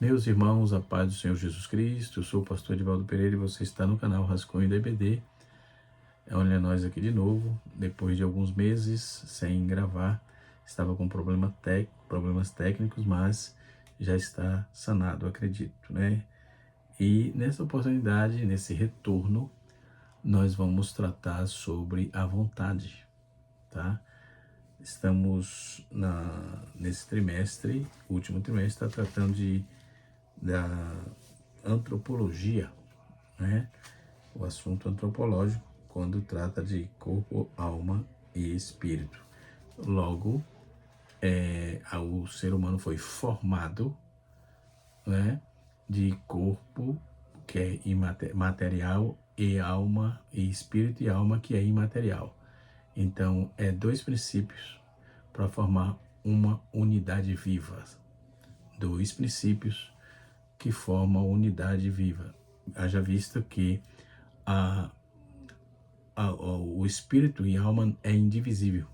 Meus irmãos, a paz do Senhor Jesus Cristo, eu sou o pastor Edivaldo Pereira e você está no canal Rascunho da EBD. Olha nós aqui de novo, depois de alguns meses sem gravar, estava com problemas técnicos, mas já está sanado, acredito, né? E nessa oportunidade, nesse retorno, nós vamos tratar sobre a vontade, tá? Estamos nesse trimestre, último trimestre, está tratando da antropologia, né? O assunto antropológico, quando trata de corpo, alma e espírito. Logo, o ser humano foi formado, né, de corpo, que é material, e alma, e espírito e alma, que é imaterial. Então, dois princípios para formar uma unidade viva. Dois princípios que formam a unidade viva. Haja visto que o espírito e a alma é indivisível,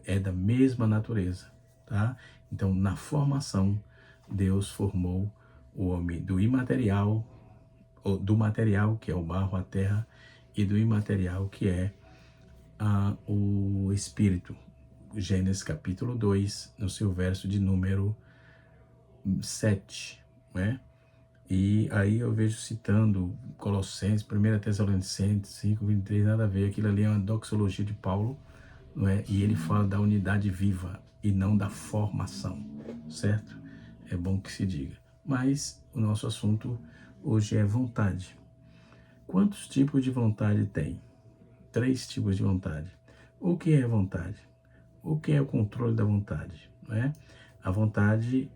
é da mesma natureza, tá? Então, na formação, Deus formou o homem do imaterial, do material, que é o barro, a terra, e do imaterial, que é o espírito. Gênesis capítulo 2, no seu verso de número 7, né? E aí eu vejo citando Colossenses, 1 Tessalonicenses 5, 23, nada a ver, aquilo ali é uma doxologia de Paulo, não é? E ele fala da unidade viva e não da formação, certo? É bom que se diga. Mas o nosso assunto hoje é vontade. Quantos tipos de vontade tem? 3 tipos de vontade. O que é vontade? O que é o controle da vontade? Não é? A vontade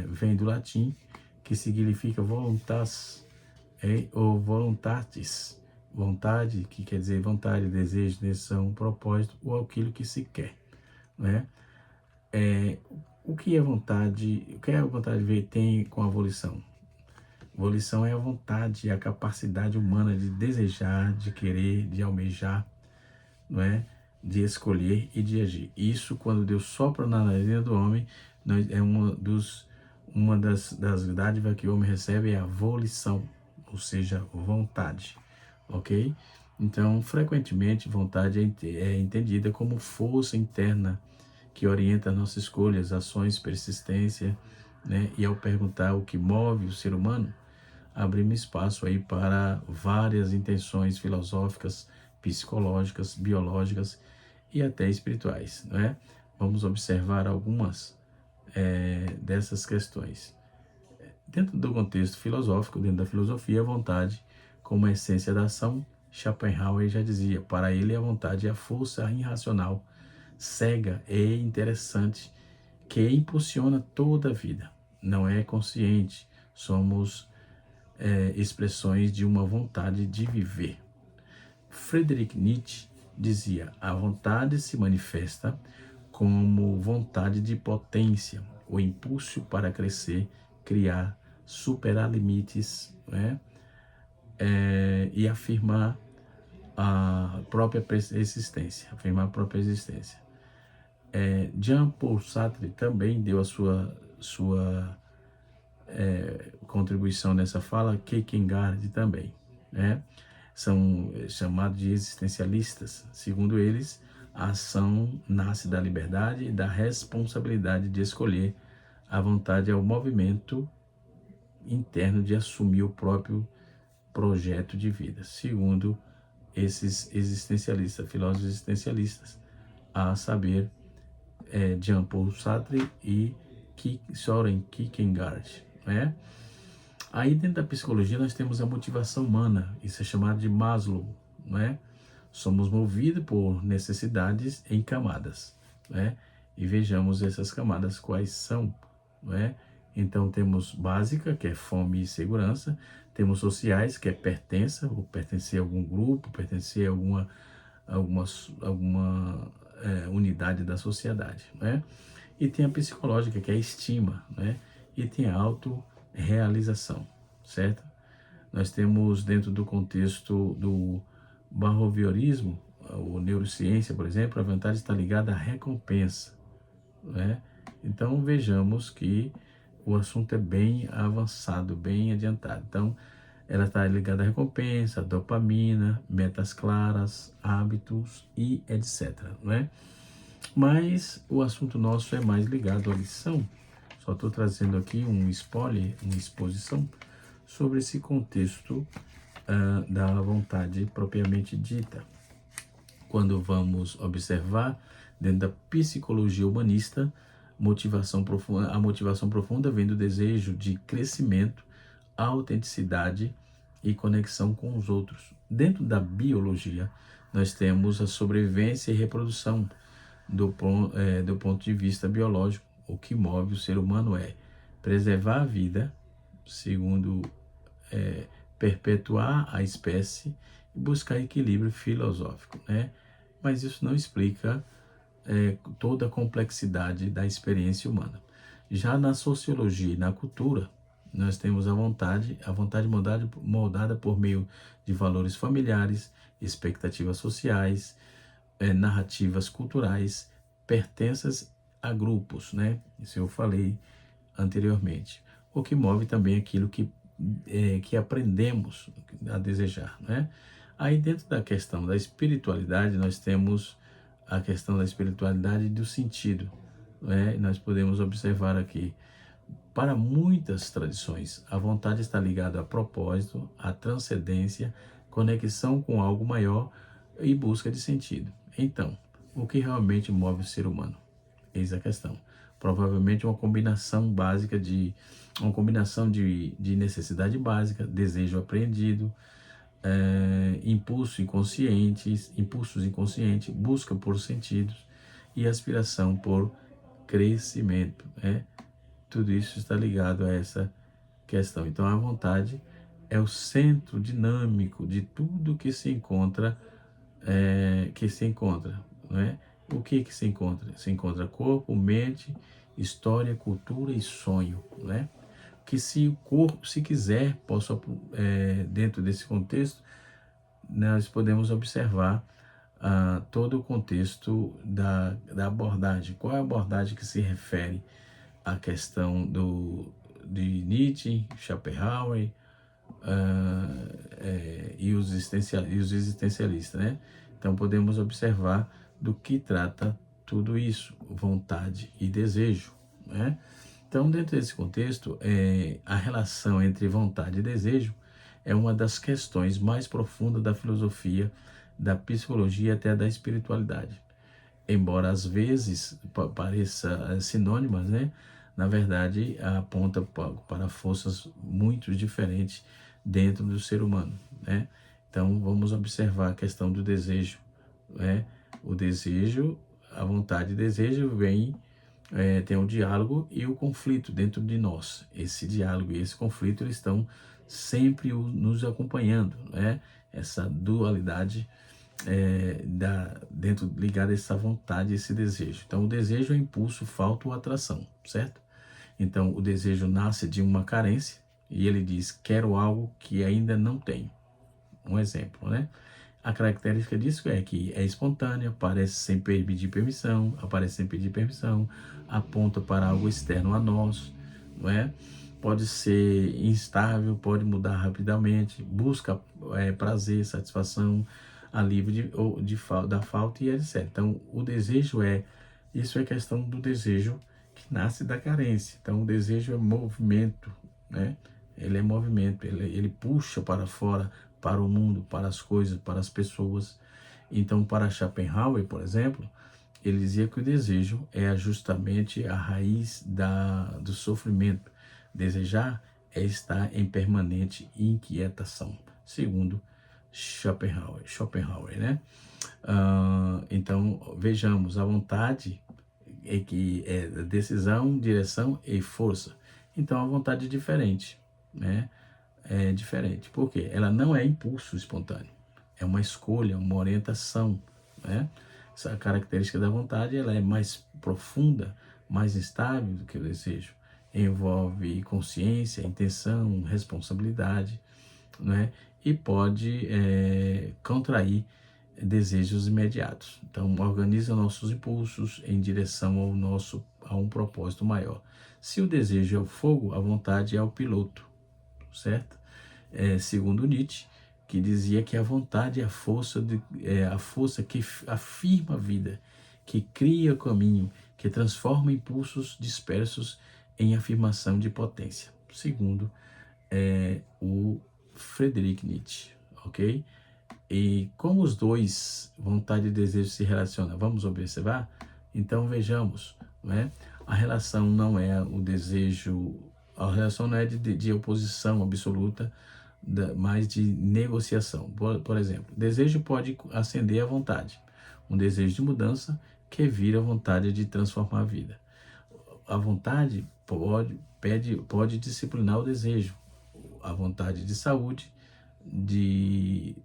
vem do latim, que significa voluntas, ou voluntatis. Vontade, que quer dizer vontade, desejo, decisão, propósito, ou aquilo que se quer. Né? O que é vontade? O que a vontade tem com a volição? Volição é a vontade, a capacidade humana de desejar, de querer, de almejar, não é? De escolher e de agir. Isso, quando Deus sopra na narina do homem, é uma das dádivas que o homem recebe, é a volição, ou seja, vontade, ok? Então, frequentemente, vontade é entendida como força interna que orienta as nossas escolhas, ações, persistência, né? E ao perguntar o que move o ser humano, abrimos espaço aí para várias intenções filosóficas, psicológicas, biológicas e até espirituais, né? Vamos observar algumas dessas questões. Dentro do contexto filosófico, dentro da filosofia, a vontade, como a essência da ação, Schopenhauer já dizia, para ele a vontade é a força irracional, cega e interessante que impulsiona toda a vida. Não é consciente, somos expressões de uma vontade de viver. Friedrich Nietzsche dizia, a vontade se manifesta como vontade de potência, o impulso para crescer, criar, superar limites, né? E afirmar a própria existência, Jean-Paul Sartre também deu a sua contribuição nessa fala, Kierkegaard também, né? São chamados de existencialistas. Segundo eles, a ação nasce da liberdade e da responsabilidade de escolher. A vontade é o movimento interno de assumir o próprio projeto de vida. Segundo esses existencialistas, filósofos existencialistas, a saber, Jean-Paul Sartre e Soren Kierkegaard, né? Aí dentro da psicologia nós temos a motivação humana, isso é chamado de Maslow, não é? Somos movidos por necessidades em camadas, né? E vejamos essas camadas quais são, não é? Então temos básica, que é fome e segurança, temos sociais, que é pertença, ou pertencer a algum grupo, pertencer a alguma unidade da sociedade, né? E tem a psicológica, que é a estima, né? E tem a autorrealização, certo? Nós temos dentro do contexto do behaviorismo, ou neurociência, por exemplo, a vontade está ligada à recompensa, né? Então vejamos que o assunto é bem avançado, bem adiantado. Então, ela está ligada à recompensa, dopamina, metas claras, hábitos e etc. Não é? Mas o assunto nosso é mais ligado à lição. Só estou trazendo aqui um spoiler, uma exposição sobre esse contexto da vontade propriamente dita. Quando vamos observar, dentro da psicologia humanista, a motivação profunda vem do desejo de crescimento, autenticidade e conexão com os outros. Dentro da biologia, nós temos a sobrevivência e reprodução. Do ponto de vista biológico, o que move o ser humano é preservar a vida, segundo perpetuar a espécie e buscar equilíbrio filosófico, né? Mas isso não explica toda a complexidade da experiência humana. Já na sociologia e na cultura, nós temos a vontade moldada por meio de valores familiares, expectativas sociais, narrativas culturais, pertenças a grupos, né? Isso eu falei anteriormente. O que move também aquilo que aprendemos a desejar, né? Aí dentro da questão da espiritualidade, nós temos a questão da espiritualidade e do sentido, né? Nós podemos observar aqui, para muitas tradições, a vontade está ligada a propósito, a transcendência, conexão com algo maior e busca de sentido. Então, o que realmente move o ser humano? Eis a questão. Provavelmente uma combinação de necessidade básica, desejo apreendido, impulsos inconscientes, busca por sentidos e aspiração por crescimento, né? Tudo isso está ligado a essa questão. Então, a vontade é o centro dinâmico de tudo que se encontra, não é? O que se encontra? Se encontra corpo, mente, história, cultura e sonho, né? Que se o corpo, se quiser, dentro desse contexto, nós podemos observar todo o contexto da abordagem. Qual é a abordagem que se refere à questão de Nietzsche, Schopenhauer e os existencialistas, né? Então podemos observar do que trata tudo isso, vontade e desejo, né? Então, dentro desse contexto, a relação entre vontade e desejo é uma das questões mais profundas da filosofia, da psicologia e até da espiritualidade. Embora às vezes pareça sinônimas, né? Na verdade, aponta para forças muito diferentes dentro do ser humano, né? Então, vamos observar a questão do desejo, né? O desejo, a vontade e desejo tem o diálogo e o conflito dentro de nós. Esse diálogo e esse conflito, eles estão sempre nos acompanhando, né? Essa dualidade dentro ligada a essa vontade, esse desejo. Então, o desejo é impulso, falta ou atração, certo? Então, o desejo nasce de uma carência e ele diz, quero algo que ainda não tenho. Um exemplo, né? A característica disso é que é espontânea, aparece sem pedir permissão, aponta para algo externo a nós, não é? Pode ser instável, pode mudar rapidamente, busca prazer, satisfação, alívio da falta e etc. Então, o desejo isso é questão do desejo que nasce da carência. Então, o desejo é movimento, né? Ele é movimento, ele puxa para fora, para o mundo, para as coisas, para as pessoas. Então, para Schopenhauer, por exemplo, ele dizia que o desejo é justamente a raiz do sofrimento. Desejar é estar em permanente inquietação, segundo Schopenhauer, né? Então, vejamos, a vontade que é decisão, direção e força. Então, a vontade é diferente, né? É diferente. Por quê? Ela não é impulso espontâneo. É uma escolha, uma orientação, né? Essa característica da vontade, ela é mais profunda, mais estável do que o desejo. Envolve consciência, intenção, responsabilidade, né? E pode contrair desejos imediatos. Então, organiza nossos impulsos em direção a um propósito maior. Se o desejo é o fogo, a vontade é o piloto, certo? Segundo Nietzsche, que dizia que a vontade é a força que afirma a vida, que cria o caminho, que transforma impulsos dispersos em afirmação de potência. Segundo o Friedrich Nietzsche, ok? E como os dois, vontade e desejo, se relacionam? Vamos observar? Então vejamos, né? A relação não é o desejo, a relação não é de oposição absoluta, mas de negociação. Por exemplo, desejo pode acender a vontade, um desejo de mudança que vira a vontade de transformar a vida. A vontade pode disciplinar o desejo, a vontade de saúde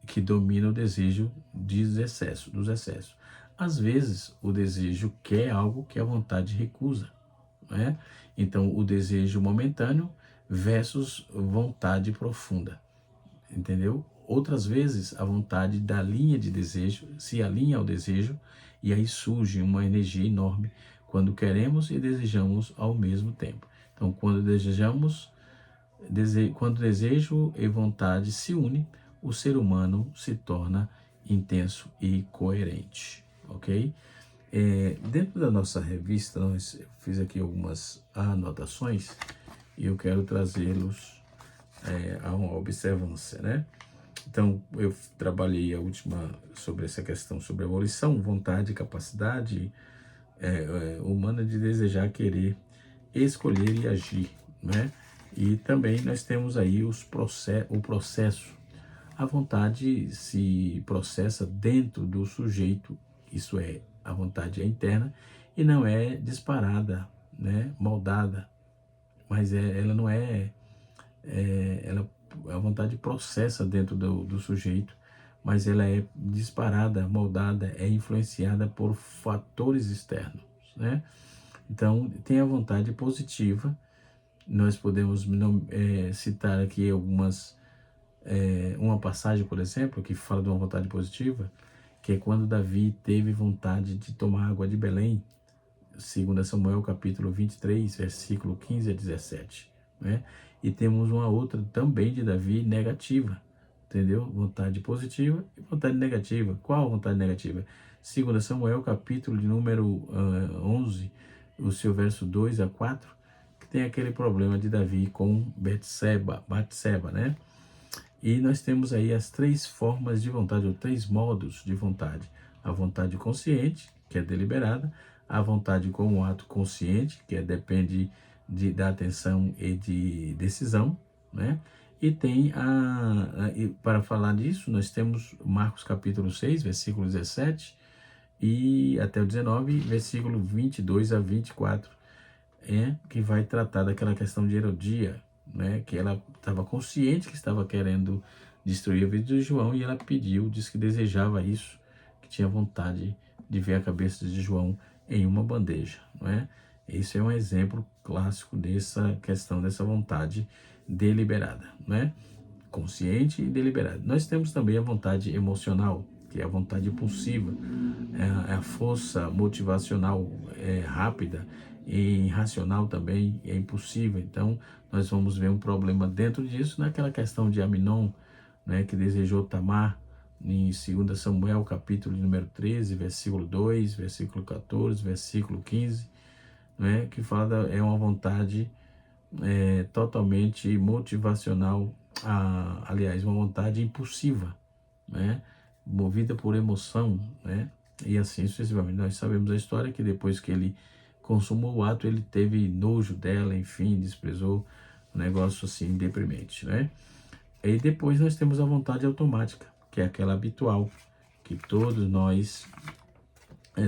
que domina o desejo dos excessos. Às vezes, o desejo quer algo que a vontade recusa, né? Então, o desejo momentâneo versus vontade profunda, entendeu? Outras vezes, a vontade da linha de desejo se alinha ao desejo e aí surge uma energia enorme quando queremos e desejamos ao mesmo tempo. Então, quando desejo e vontade se unem, o ser humano se torna intenso e coerente, ok? Dentro da nossa revista, eu fiz aqui algumas anotações e eu quero trazê-los a uma observância, né? Então, eu trabalhei a última sobre essa questão sobre evolução, vontade e capacidade humana de desejar, querer, escolher e agir, né? E também nós temos aí o processo. A vontade se processa dentro do sujeito, isso é, a vontade é interna e não é disparada, né? Moldada, mas ela não a vontade processa dentro do sujeito, mas ela é disparada, moldada, é influenciada por fatores externos, né? Então, tem a vontade positiva. Nós podemos citar aqui uma passagem, por exemplo, que fala de uma vontade positiva, que é quando Davi teve vontade de tomar água de Belém, 2 Samuel capítulo 23, versículo 15 a 17, né? E temos uma outra também de Davi negativa, entendeu? Vontade positiva e vontade negativa. Qual a vontade negativa? 2 Samuel capítulo de número 11, o seu verso 2 a 4, que tem aquele problema de Davi com Batseba, né? E nós temos aí as três formas de vontade, ou três modos de vontade. A vontade consciente, que é deliberada, a vontade com o ato consciente, que depende da atenção e de decisão, né? E tem para falar disso, nós temos Marcos capítulo 6, versículo 17 e até o 19, versículo 22 a 24, que vai tratar daquela questão de Herodia, né? Que ela estava consciente que estava querendo destruir a vida de João e ela disse que desejava isso, que tinha vontade de ver a cabeça de João em uma bandeja, não é? Esse é um exemplo clássico dessa questão, dessa vontade deliberada, né? Consciente e deliberada. Nós temos também a vontade emocional, que é a vontade impulsiva, é a força motivacional rápida e irracional também, é impulsiva. Então, nós vamos ver um problema dentro disso, naquela questão de Aminon, né, que desejou Tamar, em 2 Samuel, capítulo número 13, versículo 2, versículo 14, versículo 15, né, que fala é uma vontade totalmente motivacional, aliás, uma vontade impulsiva, né, movida por emoção, né, e assim sucessivamente. Nós sabemos a história que depois que ele consumou o ato, ele teve nojo dela, enfim, desprezou, um negócio assim deprimente, né. E depois nós temos a vontade automática, que é aquela habitual, que todos nós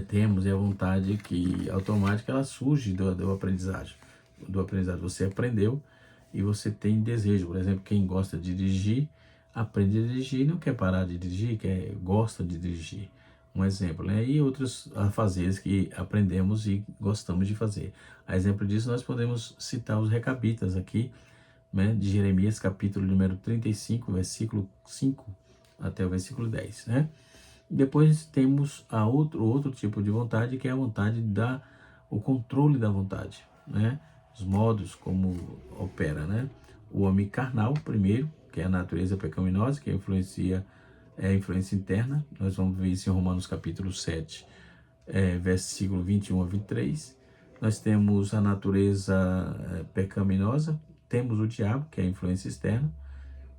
temos, e a vontade que automática, ela surge do aprendizado. Você aprendeu e você tem desejo. Por exemplo, quem gosta de dirigir, aprende a dirigir e não quer parar de dirigir, gosta de dirigir. Um exemplo, né? E outros afazeres que aprendemos e gostamos de fazer. A exemplo disso, nós podemos citar os recabitas aqui, né, de Jeremias, capítulo número 35, versículo 5 até o versículo 10, né? Depois temos outro tipo de vontade, que é a vontade o controle da vontade, né? Os modos como opera, né? O homem carnal, primeiro, que é a natureza pecaminosa, que é a influência interna. Nós vamos ver isso em Romanos capítulo 7, versículo 21 a 23. Nós temos a natureza pecaminosa, temos o diabo, que é a influência externa,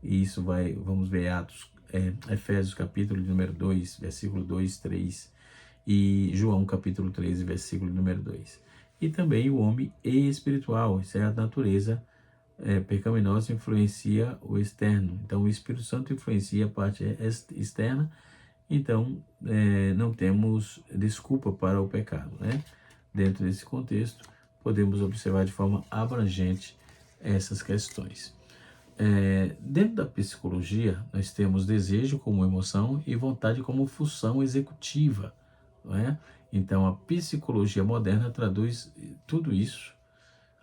e isso vamos ver Efésios capítulo número 2, versículo 2, 3, e João capítulo 13, versículo número 2. E também o homem espiritual, isso é a natureza pecaminosa, influencia o externo. Então o Espírito Santo influencia a parte externa, então não temos desculpa para o pecado, né? Dentro desse contexto, podemos observar de forma abrangente essas questões. Dentro da psicologia, nós temos desejo como emoção e vontade como função executiva, não é? Então, a psicologia moderna traduz tudo isso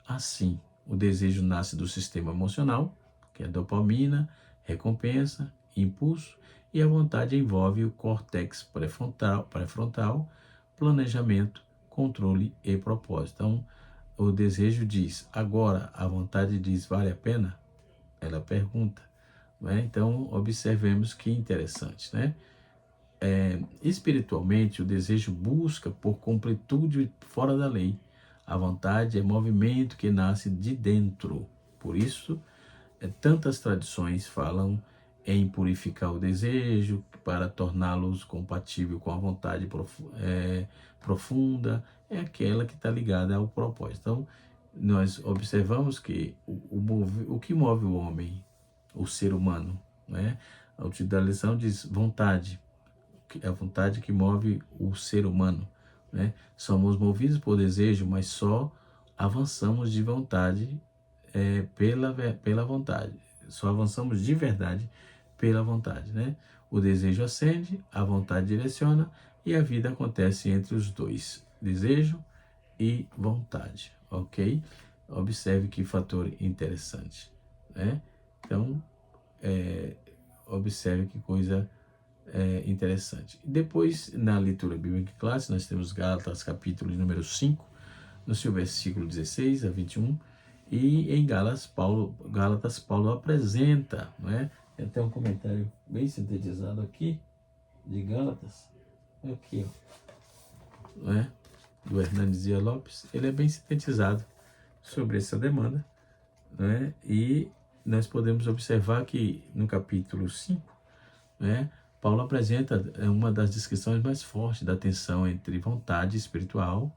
assim. O desejo nasce do sistema emocional, que é dopamina, recompensa, impulso, e a vontade envolve o córtex pré-frontal, planejamento, controle e propósito. Então, o desejo diz, agora, a vontade diz, vale a pena? Ela pergunta, né? Então, observemos que interessante, né? Espiritualmente, o desejo busca por completude fora da lei. A vontade é movimento que nasce de dentro. Por isso, tantas tradições falam em purificar o desejo para torná-los compatível com a vontade profunda, é aquela que está ligada ao propósito. Então, nós observamos que o que move o homem, o ser humano, né? A autoridade da lição diz vontade, é a vontade que move o ser humano, né? Somos movidos por desejo, mas só avançamos de vontade pela vontade. Só avançamos de verdade pela vontade, né? O desejo acende, a vontade direciona e a vida acontece entre os dois, desejo e vontade, ok? Observe que fator interessante, né? Então, observe que coisa interessante. Depois, na leitura bíblica clássica, nós temos Gálatas, capítulo número 5, no seu versículo 16 a 21, e em Gálatas, Paulo apresenta, né? Tem até um comentário bem sintetizado aqui, de Gálatas, aqui, ó, né? Do Hernandes Dias Lopes, ele é bem sintetizado sobre essa demanda, né? E nós podemos observar que no capítulo 5, né, Paulo apresenta uma das descrições mais fortes da tensão entre vontade espiritual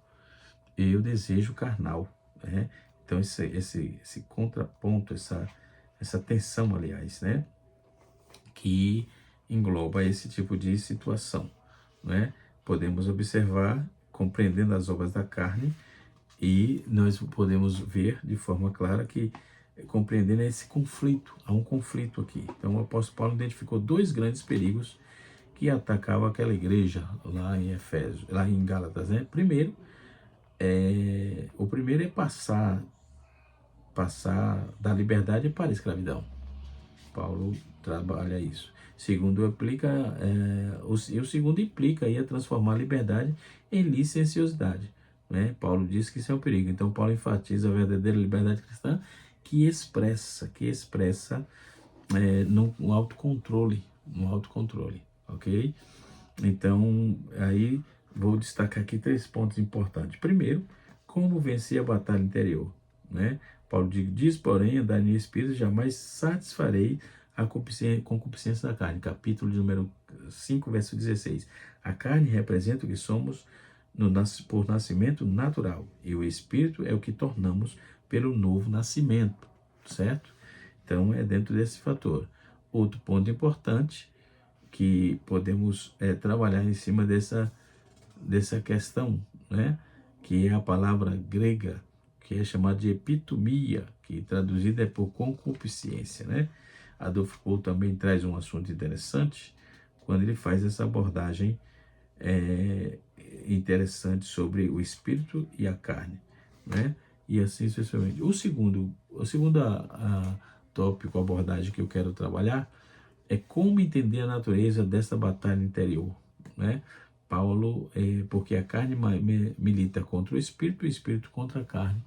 e o desejo carnal, né? Então esse contraponto, essa tensão, aliás, né, que engloba esse tipo de situação, né? Podemos observar, compreendendo as obras da carne, e nós podemos ver de forma clara que, compreendendo esse conflito, há um conflito aqui. Então o apóstolo Paulo identificou dois grandes perigos que atacavam aquela igreja lá em Efésios, lá em Gálatas, né? O primeiro é passar da liberdade para a escravidão. Paulo trabalha isso. Segundo o segundo implica aí a transformar a liberdade em licenciosidade, né? Paulo diz que isso é um perigo. Então Paulo enfatiza a verdadeira liberdade cristã que expressa no autocontrole, ok? Então aí vou destacar aqui 3 pontos importantes. Primeiro, como vencer a batalha interior, né? Paulo diz, porém, andar em espírito, jamais satisfarei a concupiscência da carne. Capítulo número 5, verso 16. A carne representa o que somos por nascimento natural, e o espírito é o que tornamos pelo novo nascimento, certo? Então, é dentro desse fator. Outro ponto importante que podemos trabalhar em cima dessa questão, né? Que é a palavra grega, que é chamada de epitomia, que traduzida é por concupiscência, né? Adolfo Paul também traz um assunto interessante quando ele faz essa abordagem interessante sobre o espírito e a carne, né? E assim sucessivamente. O segundo tópico, abordagem que eu quero trabalhar é como entender a natureza dessa batalha interior, né? Paulo, porque a carne milita contra o espírito contra a carne,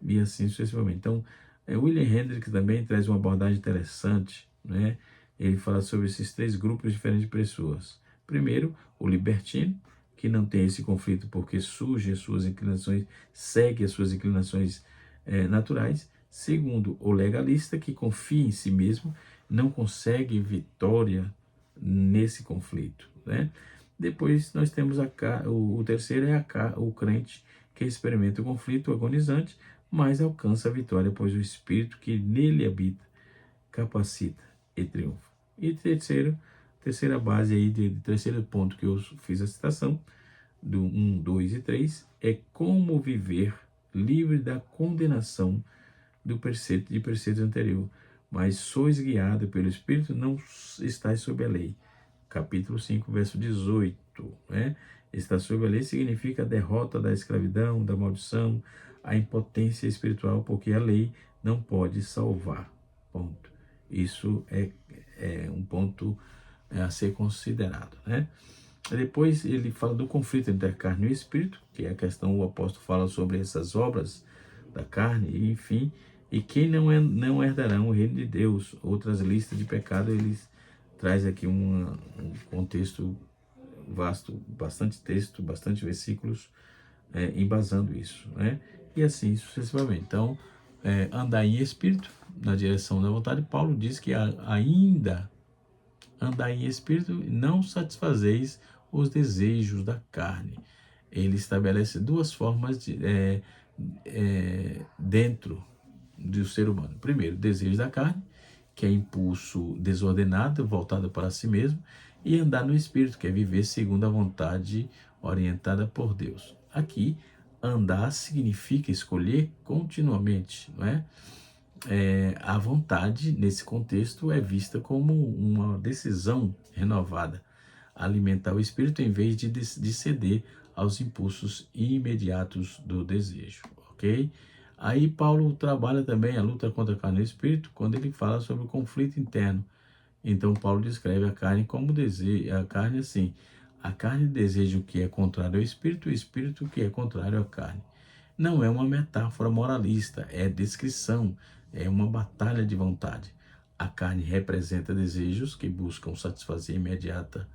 e assim sucessivamente. Então, William Hendricks também traz uma abordagem interessante, né? Ele fala sobre esses 3 grupos diferentes de pessoas. Primeiro, o libertino, que não tem esse conflito porque surge as suas inclinações, segue as suas inclinações naturais. Segundo, o legalista, que confia em si mesmo, não consegue vitória nesse conflito, né? Depois nós temos o terceiro o crente, que experimenta o conflito agonizante, mas alcança a vitória, pois o Espírito que nele habita capacita e triunfa. E terceira base aí, terceiro ponto que eu fiz a citação, do 1, 2 e 3, é como viver livre da condenação de preceitos anterior, mas sois guiado pelo Espírito, não estáis sob a lei. Capítulo 5, verso 18, né? Estar sob a lei significa a derrota da escravidão, da maldição, a impotência espiritual, porque a lei não pode salvar. Ponto. Isso é um ponto a ser considerado, né? Depois ele fala do conflito entre a carne e o espírito, que é a questão, o apóstolo fala sobre essas obras da carne, e enfim, e quem não herdarão o reino de Deus. Outras listas de pecado, eles traz aqui um contexto vasto, bastante texto, bastante versículos embasando isso, né? E assim sucessivamente. Então, andar em espírito, na direção da vontade, Paulo diz que ainda andar em espírito, não satisfazeis os desejos da carne. Ele estabelece 2 formas dentro do ser humano. Primeiro, desejo da carne, que é impulso desordenado, voltado para si mesmo, e andar no espírito, que é viver segundo a vontade orientada por Deus. Aqui, andar significa escolher continuamente, não é? A vontade, nesse contexto, é vista como uma decisão renovada, alimentar o espírito em vez de ceder aos impulsos imediatos do desejo, ok? Aí Paulo trabalha também a luta contra a carne e o espírito quando ele fala sobre o conflito interno. Então Paulo descreve a carne como desejo, a carne assim, a carne deseja o que é contrário ao espírito, o espírito o que é contrário à carne. Não é uma metáfora moralista, é descrição, é uma batalha de vontade. A carne representa desejos que buscam satisfazer imediata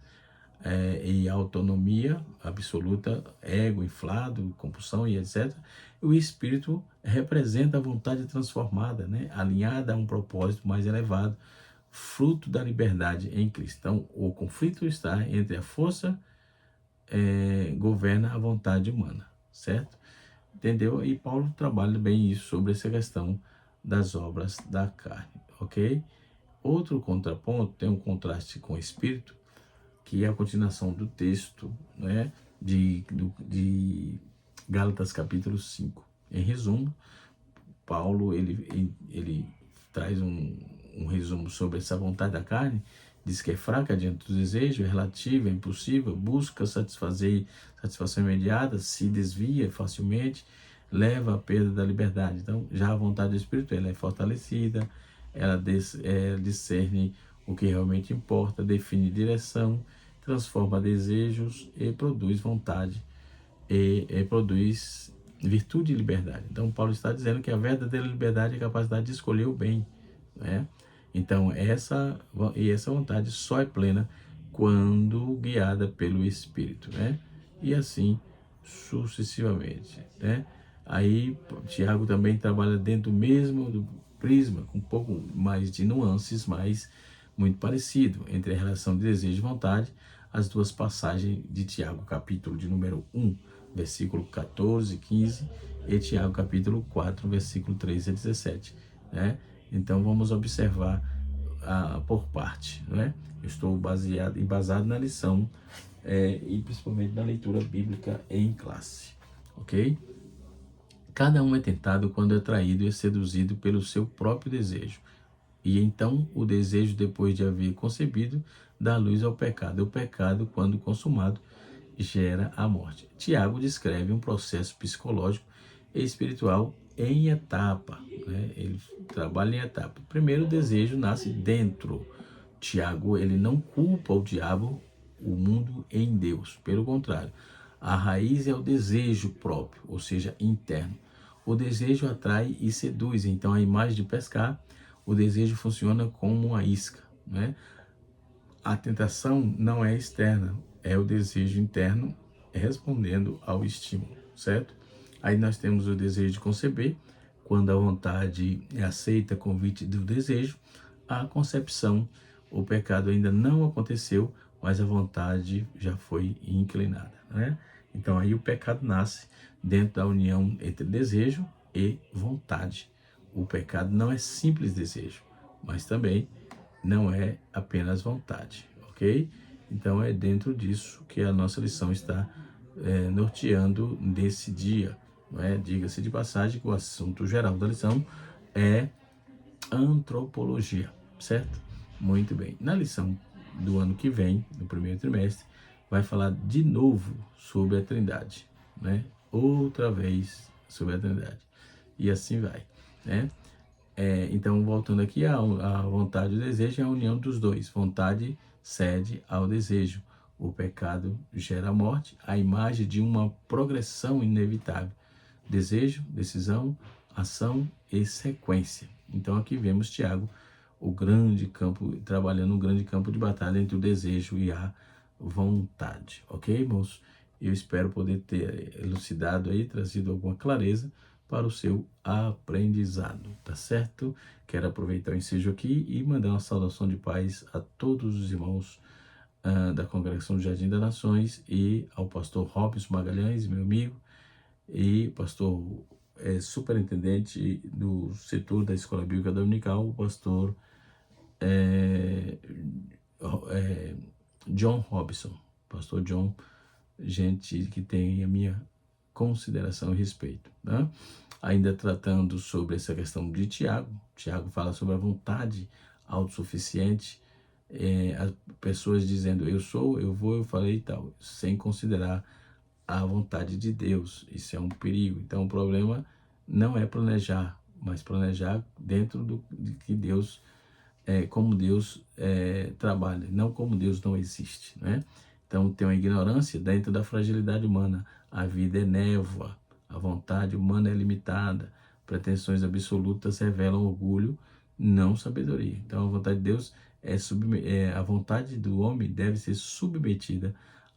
e autonomia absoluta, ego inflado, compulsão e etc. O espírito representa a vontade transformada, né? Alinhada a um propósito mais elevado, fruto da liberdade em Cristo. Então, o conflito está entre a força governa a vontade humana, certo? Entendeu? E Paulo trabalha bem isso sobre essa questão das obras da carne, ok? Outro contraponto, tem um contraste com o espírito, que é a continuação do texto, né, de Gálatas capítulo 5. Em resumo, Paulo ele traz um resumo sobre essa vontade da carne, diz que é fraca diante do desejo, é relativa, é impulsiva, busca satisfação imediata, se desvia facilmente, leva à perda da liberdade. Então, já a vontade do Espírito, ela é fortalecida, ela discerne o que realmente importa, define direção, transforma desejos e produz vontade, e produz virtude e liberdade. Então, Paulo está dizendo que a verdadeira liberdade é a capacidade de escolher o bem, né? Então, essa vontade só é plena quando guiada pelo Espírito, né? E assim sucessivamente, né? Aí, Tiago também trabalha dentro do prisma, com um pouco mais de nuances, mas muito parecido entre a relação de desejo e vontade, as 2 passagens de Tiago, capítulo de número 1, versículo 14 e 15, e Tiago, capítulo 4, versículo 13 a 17, né? Então, vamos observar por parte, né? Eu estou embasado na lição e principalmente na leitura bíblica em classe, ok? Cada um é tentado quando é traído e seduzido pelo seu próprio desejo. E então o desejo, depois de haver concebido, dá luz ao pecado. O pecado, quando consumado, gera a morte. Tiago descreve um processo psicológico e espiritual em etapa, né? Ele trabalha em etapa. Primeiro, o desejo nasce dentro. Tiago, ele não culpa o diabo o mundo em Deus. Pelo contrário, a raiz é o desejo próprio, ou seja, interno. O desejo atrai e seduz. Então, a imagem de pescar, o desejo funciona como uma isca, né? A tentação não é externa, é o desejo interno respondendo ao estímulo, certo? Aí nós temos o desejo de conceber, quando a vontade aceita convite do desejo. A concepção, o pecado ainda não aconteceu, mas a vontade já foi inclinada, né? Então aí o pecado nasce dentro da união entre desejo e vontade. O pecado não é simples desejo, mas também não é apenas vontade, ok? Então é dentro disso que a nossa lição está norteando nesse dia, não é? Diga-se de passagem que o assunto geral da lição é antropologia, certo? Muito bem. Na lição do ano que vem, no primeiro trimestre, vai falar de novo sobre a Trindade, né? Outra vez sobre a Trindade. E assim vai, né? Então, voltando aqui, a vontade e o desejo é a união dos dois. Vontade cede ao desejo. O pecado gera a morte, a imagem de uma progressão inevitável. Desejo, decisão, ação e sequência. Então, aqui vemos Tiago, o grande campo, trabalhando um grande campo de batalha entre o desejo e a vontade. Ok, irmãos? Eu espero poder ter elucidado aí, trazido alguma clareza para o seu aprendizado, tá certo? Quero aproveitar o ensejo aqui e mandar uma saudação de paz a todos os irmãos da Congregação do Jardim das Nações e ao pastor Robson Magalhães, meu amigo, e pastor superintendente do setor da Escola Bíblica Dominical, o pastor John Robson, pastor John, gente que tem a minha consideração e respeito, né? Ainda tratando sobre essa questão de Tiago, Tiago fala sobre a vontade autossuficiente, as pessoas dizendo eu sou, eu vou, eu falei e tal, sem considerar a vontade de Deus. Isso é um perigo. Então o problema não é planejar, mas planejar dentro de que Deus, como Deus trabalha, não como Deus não existe, né? Então tem uma ignorância dentro da fragilidade humana. A vida é névoa, a vontade humana é limitada, pretensões absolutas revelam orgulho, não sabedoria. Então a vontade de Deus a vontade do homem deve ser submetida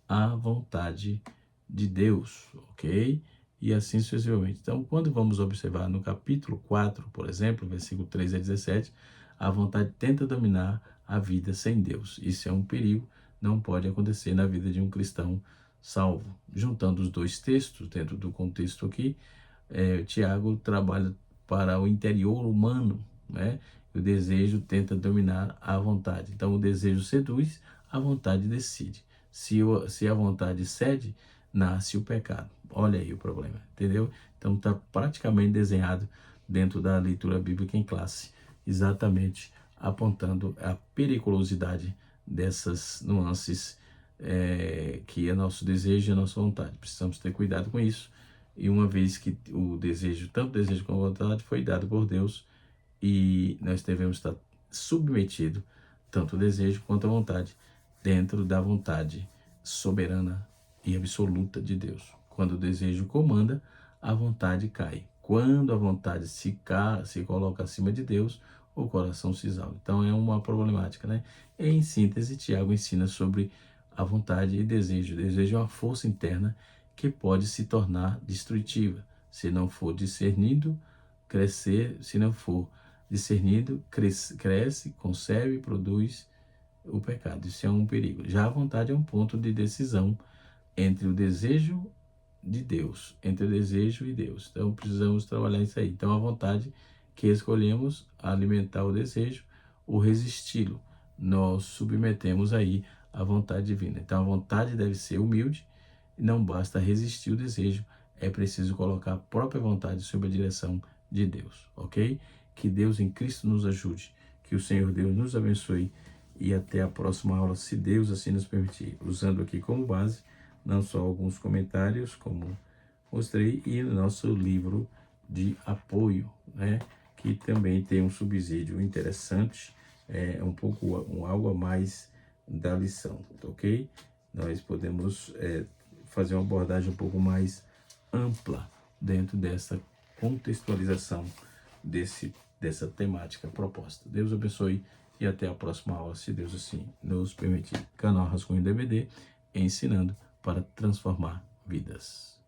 à vontade de Deus, ok? E assim sucessivamente. Então, quando vamos observar no capítulo 4, por exemplo, versículo 3 a 17, a vontade tenta dominar a vida sem Deus. Isso é um perigo, não pode acontecer na vida de um cristão salvo. Juntando os dois textos, dentro do contexto aqui, Tiago trabalha para o interior humano, né? O desejo tenta dominar a vontade. Então, o desejo seduz, a vontade decide. Se a vontade cede, nasce o pecado. Olha aí o problema, entendeu? Então, está praticamente desenhado dentro da leitura bíblica em classe, exatamente apontando a periculosidade dessas nuances que é nosso desejo e a nossa vontade. Precisamos ter cuidado com isso. E uma vez que o desejo, tanto o desejo como a vontade, foi dado por Deus, e nós devemos estar submetidos, tanto o desejo quanto a vontade, dentro da vontade soberana e absoluta de Deus. Quando o desejo comanda, a vontade cai. Quando a vontade se coloca acima de Deus, o coração se exalta. Então é uma problemática, né? Em síntese, Tiago ensina sobre a vontade e desejo. O desejo é uma força interna que pode se tornar destrutiva se não for discernido, se não for discernido, cresce, concebe, produz o pecado. Isso é um perigo. Já a vontade é um ponto de decisão entre o desejo de Deus, entre o desejo e Deus. Então precisamos trabalhar isso aí. Então a vontade que escolhemos alimentar o desejo ou resisti-lo, nós submetemos aí a vontade divina. Então a vontade deve ser humilde, não basta resistir o desejo, é preciso colocar a própria vontade sob a direção de Deus, ok? Que Deus em Cristo nos ajude, que o Senhor Deus nos abençoe e até a próxima aula, se Deus assim nos permitir, usando aqui como base não só alguns comentários, como mostrei, e o nosso livro de apoio, né? Que também tem um subsídio interessante, algo a mais da lição, ok? nós podemos fazer uma abordagem um pouco mais ampla dentro dessa contextualização dessa temática proposta. Deus abençoe e até a próxima aula, se Deus assim nos permitir. Canal Rascunho DVD, ensinando para transformar vidas.